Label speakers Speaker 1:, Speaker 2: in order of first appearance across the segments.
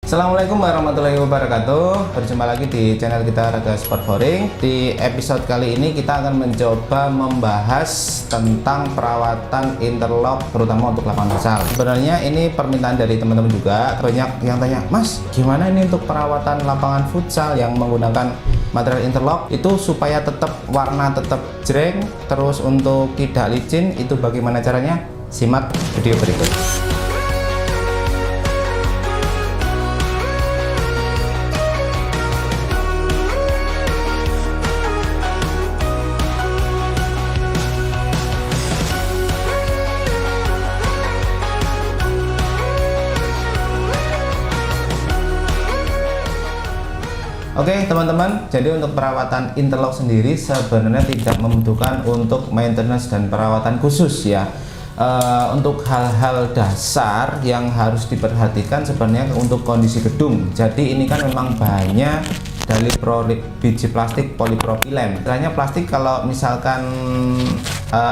Speaker 1: Assalamualaikum warahmatullahi wabarakatuh. Berjumpa lagi di channel kita Raga Sport Flooring. Di episode kali ini kita akan mencoba membahas tentang perawatan interlock terutama untuk lapangan futsal. Sebenarnya ini permintaan dari teman-teman juga. Banyak yang tanya, "Mas, gimana ini untuk perawatan lapangan futsal yang menggunakan material interlock itu supaya tetap warna tetap jreng, terus untuk tidak licin, itu bagaimana caranya?" Simak video berikut. Oke teman-teman, jadi untuk perawatan interlock sendiri sebenarnya tidak membutuhkan untuk maintenance dan perawatan khusus ya. Untuk hal-hal dasar yang harus diperhatikan sebenarnya untuk kondisi gedung. Jadi ini kan memang bahannya dari biji plastik polipropilen. Istilahnya plastik kalau misalkan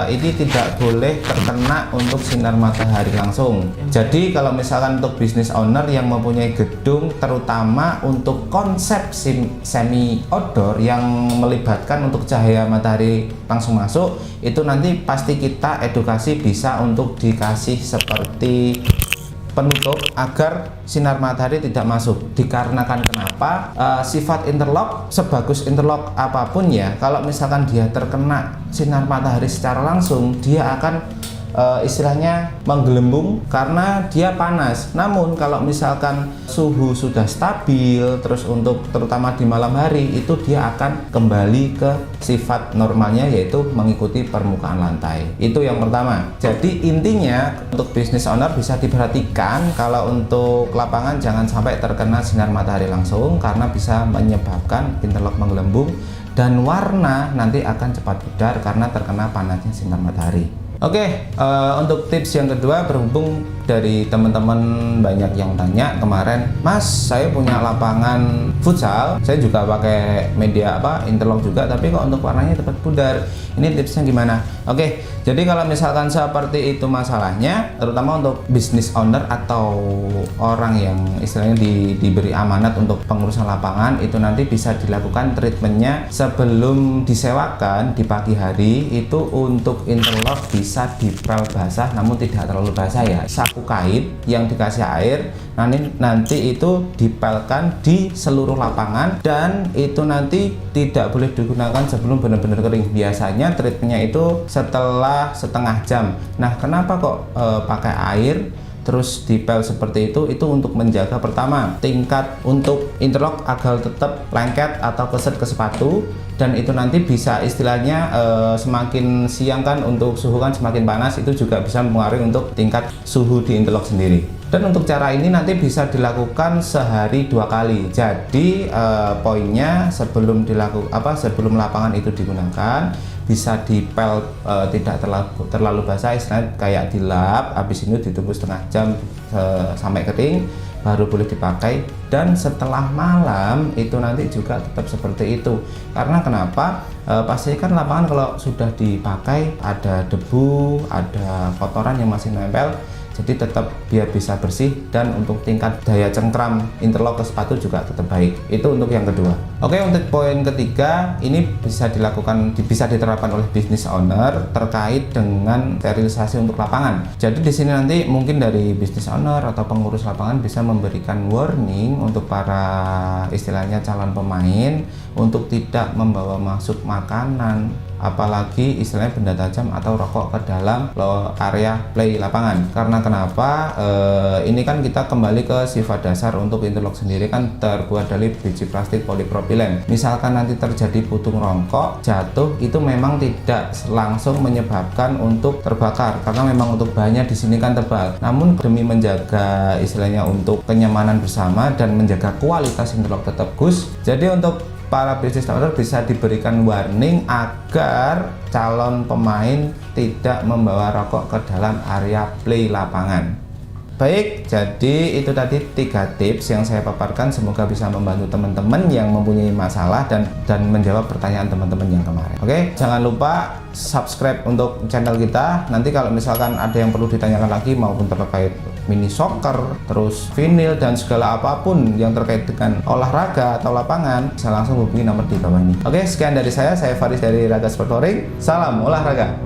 Speaker 1: ini tidak boleh terkena untuk sinar matahari langsung. Jadi kalau misalkan untuk business owner yang mempunyai gedung terutama untuk konsep semi outdoor yang melibatkan untuk cahaya matahari langsung masuk, itu nanti pasti kita edukasi bisa untuk dikasih seperti penutup agar sinar matahari tidak masuk. Dikarenakan kenapa? Sifat interlock, sebagus interlock apapun ya, kalau misalkan dia terkena sinar matahari secara langsung, dia akan istilahnya menggelembung karena dia panas. Namun kalau misalkan suhu sudah stabil, terus untuk terutama di malam hari, itu dia akan kembali ke sifat normalnya, yaitu mengikuti permukaan lantai. Itu yang pertama. Jadi intinya untuk business owner bisa diperhatikan kalau untuk lapangan jangan sampai terkena sinar matahari langsung karena bisa menyebabkan interlock menggelembung dan warna nanti akan cepat pudar karena terkena panasnya sinar matahari. Oke, untuk tips yang kedua, berhubung dari teman-teman banyak yang tanya kemarin, "Mas, saya punya lapangan futsal, saya juga pakai media interlock juga, tapi kok untuk warnanya cepat pudar. Ini tipsnya gimana?" Oke, jadi kalau misalkan seperti itu masalahnya, terutama untuk business owner atau orang yang istilahnya diberi amanat untuk pengurusan lapangan, itu nanti bisa dilakukan treatmentnya sebelum disewakan di pagi hari. Itu untuk interlock bisa dipel basah namun tidak terlalu basah ya, saku kait yang dikasih air nanti itu dipelkan di seluruh lapangan, dan itu nanti tidak boleh digunakan sebelum benar-benar kering. Biasanya treatmentnya itu setelah setengah jam. Nah, kenapa kok pakai air terus dipel seperti itu? Itu untuk menjaga pertama tingkat untuk interlock agar tetap lengket atau keset ke sepatu, dan itu nanti bisa istilahnya semakin siang kan untuk suhu kan semakin panas, itu juga bisa mempengaruhi untuk tingkat suhu di interlock sendiri. Dan untuk cara ini nanti bisa dilakukan sehari 2 kali. Jadi poinnya sebelum sebelum lapangan itu digunakan bisa dipel tidak terlalu basah, istilahnya kayak dilap, habis ini ditunggu setengah jam sampai kering baru boleh dipakai. Dan setelah malam itu nanti juga tetap seperti itu. Karena kenapa? Pastikan lapangan kalau sudah dipakai ada debu, ada kotoran yang masih nempel, jadi tetap biar bisa bersih, dan untuk tingkat daya cengkram interlock ke sepatu juga tetap baik. Itu untuk yang kedua. Oke, untuk poin ketiga, ini bisa diterapkan oleh business owner terkait dengan sterilisasi untuk lapangan. Jadi di sini nanti mungkin dari business owner atau pengurus lapangan bisa memberikan warning untuk para istilahnya calon pemain untuk tidak membawa masuk makanan, apalagi istilahnya benda tajam atau rokok ke dalam area play lapangan. Karena kenapa? Ini kan kita kembali ke sifat dasar untuk interlock sendiri kan terbuat dari biji plastik polipropilen. Misalkan nanti terjadi putung rongkok, jatuh, itu memang tidak langsung menyebabkan untuk terbakar karena memang untuk bahannya di sini kan tebal. Namun demi menjaga istilahnya untuk kenyamanan bersama dan menjaga kualitas interlock tetap bagus, jadi untuk para business owner bisa diberikan warning agar calon pemain tidak membawa rokok ke dalam area play lapangan. Baik, jadi itu tadi 3 tips yang saya paparkan, semoga bisa membantu teman-teman yang mempunyai masalah dan menjawab pertanyaan teman-teman yang kemarin. Oke, jangan lupa subscribe untuk channel kita. Nanti kalau misalkan ada yang perlu ditanyakan lagi maupun terkait mini soccer, terus vinil dan segala apapun yang terkait dengan olahraga atau lapangan, bisa langsung hubungi nomor di bawah ini. Oke, sekian dari saya Faris dari Raga Sport Touring. Salam olahraga.